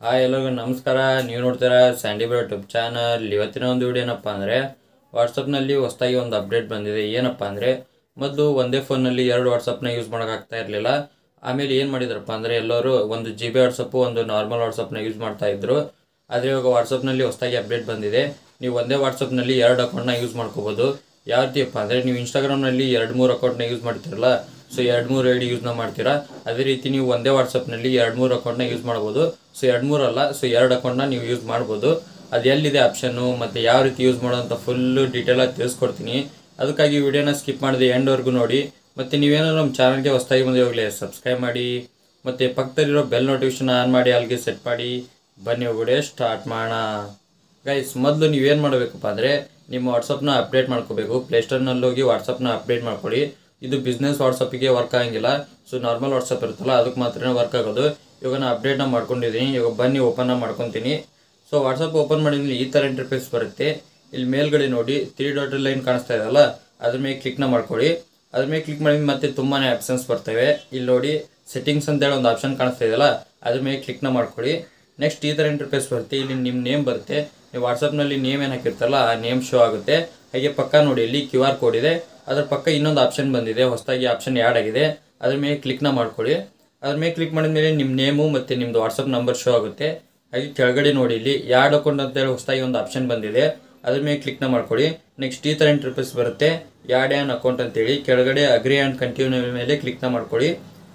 Hi ಎಲ್ಲರಿಗೂ ನಮಸ್ಕಾರ. ನೀವು ನೋಡ್ತೀರಾ ಸ್ಯಾಂಡಿ ಬ್ರೋ ಯೂಟ್ಯೂಬ್ ಚಾನಲ್. ಇವತ್ತಿನ ಒಂದು ವಿಡಿಯೋ ಏನಪ್ಪ ಅಂದರೆ ವಾಟ್ಸಪ್ನಲ್ಲಿ ಹೊಸದಾಗಿ ಒಂದು ಅಪ್ಡೇಟ್ ಬಂದಿದೆ. ಏನಪ್ಪ ಅಂದರೆ ಮೊದಲು ಒಂದೇ ಫೋನ್ನಲ್ಲಿ ಎರಡು ವಾಟ್ಸಪ್ನ ಯೂಸ್ ಮಾಡೋಕ್ಕಾಗ್ತಾ ಇರಲಿಲ್ಲ. ಆಮೇಲೆ ಏನು ಮಾಡಿದ್ರಪ್ಪ ಅಂದರೆ ಎಲ್ಲರೂ ಒಂದು GB ವಾಟ್ಸಪ್ಪು ಒಂದು ನಾರ್ಮಲ್ ವಾಟ್ಸಪ್ನ ಯೂಸ್ ಮಾಡ್ತಾಯಿದ್ರು. ಆದರೆ ಇವಾಗ ವಾಟ್ಸಪ್ನಲ್ಲಿ ಹೊಸದಾಗಿ ಅಪ್ಡೇಟ್ ಬಂದಿದೆ. ನೀವು ಒಂದೇ ವಾಟ್ಸಪ್ನಲ್ಲಿ ಎರಡು ಅಕೌಂಟ್ನ ಯೂಸ್ ಮಾಡ್ಕೋಬೋದು. ಯಾವ ರೀತಿಯಪ್ಪ ಅಂದರೆ ನೀವು ಇನ್ಸ್ಟಾಗ್ರಾಮ್ನಲ್ಲಿ 2-3 ಅಕೌಂಟ್ನ ಯೂಸ್ ಮಾಡ್ತಿರಲ್ಲ, ಸೊ 2-3 ಐಡಿ ಯೂಸ್ನ ಮಾಡ್ತೀರಾ. ಅದೇ ರೀತಿ ನೀವು ಒಂದೇ ವಾಟ್ಸಪ್ನಲ್ಲಿ 2-3 ಅಕೌಂಟ್ನ ಯೂಸ್ ಮಾಡ್ಬೋದು. ಸೊ 2-3 ಅಲ್ಲ, ಸೊ 2 ಅಕೌಂಟ್ನ ನೀವು ಯೂಸ್ ಮಾಡ್ಬೋದು. ಅದು ಎಲ್ಲಿದೆ ಆಪ್ಷನ್ನು ಮತ್ತು ಯಾವ ರೀತಿ ಯೂಸ್ ಮಾಡೋಂಥ ಫುಲ್ಲು ಡೀಟೇಲಾಗಿ ತಿಳಿಸ್ಕೊಡ್ತೀನಿ. ಅದಕ್ಕಾಗಿ ವಿಡಿಯೋನ ಸ್ಕಿಪ್ ಮಾಡಿದೆ ಎಂಡ್ವರೆಗೂ ನೋಡಿ. ಮತ್ತು ನೀವೇನಾದ್ರು ನಮ್ಮ ಚಾನಲ್ಗೆ ಹೊಸದಾಗಿ ಬಂದಿವಾಗಲೇ ಸಬ್ಸ್ಕ್ರೈಬ್ ಮಾಡಿ ಮತ್ತು ಪಕ್ಕದಲ್ಲಿರೋ ಬೆಲ್ ನೋಟಿಫಿಕೇಶನ್ ಆನ್ ಮಾಡಿ ಅಲ್ಲಿಗೆ ಸೆಟ್ ಮಾಡಿ. ಬನ್ನಿ ವಿಡಿಯೋ ಸ್ಟಾರ್ಟ್ ಮಾಡೋಣ. ಗೈಸ್, ಮೊದಲು ನೀವೇನು ಮಾಡಬೇಕಪ್ಪ ಅಂದರೆ ನಿಮ್ಮ ವಾಟ್ಸಪ್ನ ಅಪ್ಡೇಟ್ ಮಾಡ್ಕೋಬೇಕು. ಪ್ಲೇಸ್ಟೋರ್ನಲ್ಲಿ ಹೋಗಿ ವಾಟ್ಸಪ್ನ ಅಪ್ಡೇಟ್ ಮಾಡ್ಕೊಳ್ಳಿ. ಇದು ಬಿಸ್ನೆಸ್ ವಾಟ್ಸಪ್ಪಿಗೆ ವರ್ಕ್ ಆಗಂಗಿಲ್ಲ. ಸೊ ನಾರ್ಮಲ್ ವಾಟ್ಸಪ್ ಇರುತ್ತಲ್ಲ ಅದಕ್ಕೆ ಮಾತ್ರ ವರ್ಕ್ ಆಗೋದು. ಇವಾಗ ನಾನು ಅಪ್ಡೇಟ್ನ ಮಾಡ್ಕೊಂಡಿದ್ದೀನಿ. ಇವಾಗ ಬನ್ನಿ ಓಪನ್ನ ಮಾಡ್ಕೊತೀನಿ. ಸೊ ವಾಟ್ಸಪ್ ಓಪನ್ ಮಾಡಿದ್ಮೇಲೆ ಈ ಥರ ಇಂಟರ್ಫೇಸ್ ಬರುತ್ತೆ. ಇಲ್ಲಿ ಮೇಲ್ಗಡೆ ನೋಡಿ 3 ಡಾಟ್ ಲೈನ್ ಕಾಣಿಸ್ತಾ ಇದೆಯಲ್ಲ, ಅದ್ರ ಮೇಲೆ ಕ್ಲಿಕ್ನ ಮಾಡ್ಕೊಳ್ಳಿ. ಅದ್ರ ಮೇಲೆ ಕ್ಲಿಕ್ ಮಾಡಿದ ಮತ್ತೆ ತುಂಬಾ ಆಪ್ಷನ್ಸ್ ಬರ್ತವೆ. ಇಲ್ಲಿ ನೋಡಿ ಸೆಟ್ಟಿಂಗ್ಸ್ ಅಂತೇಳಿ ಒಂದು ಆಪ್ಷನ್ ಕಾಣಿಸ್ತಾ ಇದೆಯಲ್ಲ, ಅದ್ರ ಮೇಲೆ ಕ್ಲಿಕ್ನ ಮಾಡ್ಕೊಳ್ಳಿ. ನೆಕ್ಸ್ಟ್ ಈ ಥರ ಇಂಟರ್ಫೇಸ್ ಬರುತ್ತೆ. ಇಲ್ಲಿ ನಿಮ್ಮ ನೇಮ್ ಬರುತ್ತೆ. ನೀವು ವಾಟ್ಸಪ್ನಲ್ಲಿ ನೇಮ್ ಏನು ಹಾಕಿರ್ತಾರಲ್ಲ ಆ ನೇಮ್ ಶೋ ಆಗುತ್ತೆ. ಹಾಗೆ ಪಕ್ಕ ನೋಡಿ ಇಲ್ಲಿ QR ಕೋಡ್ ಇದೆ. ಅದ್ರ ಪಕ್ಕ ಇನ್ನೊಂದು ಆಪ್ಷನ್ ಬಂದಿದೆ, ಹೊಸದಾಗಿ ಆಪ್ಷನ್ ಆ್ಯಡ್ ಆಗಿದೆ. ಅದ್ರ ಮೇಲೆ ಕ್ಲಿಕ್ನ ಮಾಡ್ಕೊಳ್ಳಿ. ಅದ್ರ ಮೇಲೆ ಕ್ಲಿಕ್ ಮಾಡಿದ ಮೇಲೆ ನಿಮ್ಮ ನೇಮು ಮತ್ತು ನಿಮ್ಮದು ವಾಟ್ಸಪ್ ನಂಬರ್ ಶೋ ಆಗುತ್ತೆ. ಹಾಗೆ ಕೆಳಗಡೆ ನೋಡಿ ಇಲ್ಲಿ ಯಾಡ್ ಅಕೌಂಟ್ ಅಂತೇಳಿ ಹೊಸದಾಗಿ ಒಂದು ಆಪ್ಷನ್ ಬಂದಿದೆ. ಅದ್ರ ಮೇಲೆ ಕ್ಲಿಕ್ನ ಮಾಡ್ಕೊಳ್ಳಿ. ನೆಕ್ಸ್ಟ್ ಈ ಥರ ಇಂಟರ್ಫೇಸ್ ಬರುತ್ತೆ, ಯಾಡ್ ಆ್ಯನ್ ಅಕೌಂಟ್ ಅಂತೇಳಿ. ಕೆಳಗಡೆ ಅಗ್ರಿ ಆ್ಯಂಡ್ ಕಂಟಿನ್ಯೂ ಮೇಲೆ ಕ್ಲಿಕ್ನ ಮಾಡ್ಕೊಳ್ಳಿ.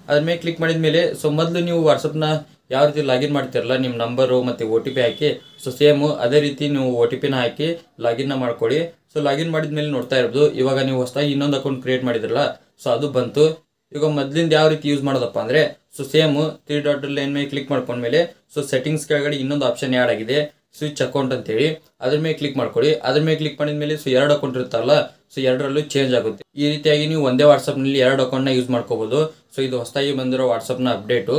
ಅದ್ರ ಮೇಲೆ ಕ್ಲಿಕ್ ಮಾಡಿದ ಮೇಲೆ ಸೊ ಮೊದಲು ನೀವು ವಾಟ್ಸಪ್ನ ಯಾವ ರೀತಿ ಲಾಗಿನ್ ಮಾಡ್ತಿರಲ್ಲ, ನಿಮ್ಮ ನಂಬರು ಮತ್ತು OTP ಹಾಕಿ, ಸೊ ಸೇಮು ಅದೇ ರೀತಿ ನೀವು OTPನ ಹಾಕಿ ಲಾಗಿನ್ನ ಮಾಡ್ಕೊಳ್ಳಿ. ಸೊ ಲಾಗಿನ್ ಮಾಡಿದ ಮೇಲೆ ನೋಡ್ತಾ ಇರ್ಬೋದು, ಇವಾಗ ನೀವು ಹೊಸದಾಗಿ ಇನ್ನೊಂದು ಅಕೌಂಟ್ ಕ್ರಿಯೇಟ್ ಮಾಡಿದ್ರಲ್ಲ, ಸೊ ಅದು ಬಂತು. ಈಗ ಮೊದಲಿಂದ ಯಾವ ರೀತಿ ಯೂಸ್ ಮಾಡೋದಪ್ಪ ಅಂದರೆ ಸೊ ಸೇಮು 3 ಡಾಟ್ ಲೈನ್ ಮೇಲೆ ಕ್ಲಿಕ್ ಮಾಡ್ಕೊಂಡ್ಮೇಲೆ ಸೊ ಸೆಟ್ಟಿಂಗ್ಸ್ ಕೆಳಗಡೆ ಇನ್ನೊಂದು ಆಪ್ಷನ್ ಆ್ಯಡ್ ಆಗಿದೆ, ಸ್ವಿಚ್ ಅಕೌಂಟ್ ಅಂತೇಳಿ. ಅದ್ರ ಮೇಲೆ ಕ್ಲಿಕ್ ಮಾಡ್ಕೊಳ್ಳಿ. ಅದ್ರ ಮೇಲೆ ಕ್ಲಿಕ್ ಮಾಡಿದ ಮೇಲೆ ಸೊ 2 ಅಕೌಂಟ್ ಇರುತ್ತಲ್ಲ, ಸೊ 2ರಲ್ಲೂ ಚೇಂಜ್ ಆಗುತ್ತೆ. ಈ ರೀತಿಯಾಗಿ ನೀವು ಒಂದೇ ವಾಟ್ಸಪ್ನಲ್ಲಿ 2 ಅಕೌಂಟ್ನ ಯೂಸ್ ಮಾಡ್ಕೋಬೋದು. ಸೊ ಇದು ಹೊಸದಾಗಿ ಬಂದಿರೋ ವಾಟ್ಸಪ್ನ ಅಪ್ಡೇಟು.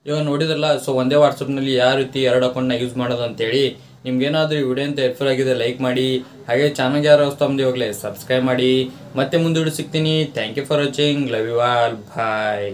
ಇವಾಗ ನೋಡಿದ್ರಲ್ಲ, ಸೊ ಒಂದೇ ವಾಟ್ಸಪ್ನಲ್ಲಿ ಯಾವ ರೀತಿ 2 ಅಕೌಂಟ್ನ ಯೂಸ್ ಮಾಡೋದು ಅಂತೇಳಿ. ನಿಮ್ಗೇನಾದರೂ ಈ ವಿಡಿಯೋ ಅಂತ ಹೆಲ್ಪ್ಫುಲ್ ಆಗಿದೆ ಲೈಕ್ ಮಾಡಿ. ಹಾಗೆ ಚಾನಲ್ಗೆ ಯಾರು ಹೊಸ ಬಂದಿವಾಗಲೇ ಸಬ್ಸ್ಕ್ರೈಬ್ ಮಾಡಿ. ಮತ್ತೆ ಮುಂದೆ ಸಿಗ್ತೀನಿ. Thank you for watching. Love you all. Bye.